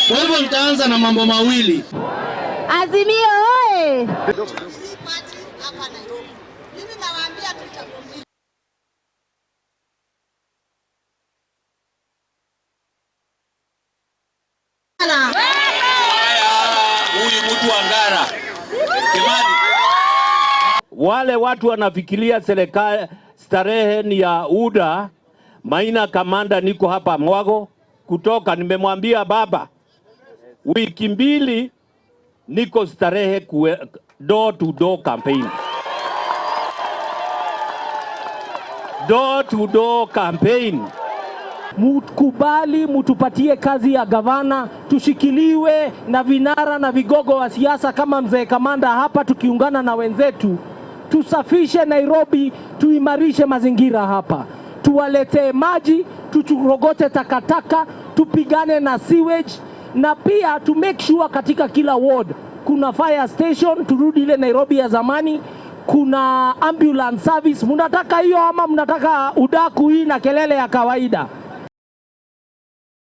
Kwa hivyo nitaanza na mambo mawili. Azimio oye! Huyu mtu angara. Wale watu wanafikiria serikali starehe ni ya UDA. Maina Kamanda niko hapa Mwago kutoka, nimemwambia baba wiki mbili niko starehe door to door campaign. Door to door campaign. Mukubali mutupatie kazi ya gavana, tushikiliwe na vinara na vigogo wa siasa kama mzee Kamanda hapa, tukiungana na wenzetu tusafishe Nairobi, tuimarishe mazingira hapa, tuwaletee maji, tuchurogote takataka, tupigane na sewage, na pia to make sure katika kila ward kuna fire station, turudi ile Nairobi ya zamani, kuna ambulance service. Mnataka hiyo ama mnataka udaku hii na kelele ya kawaida?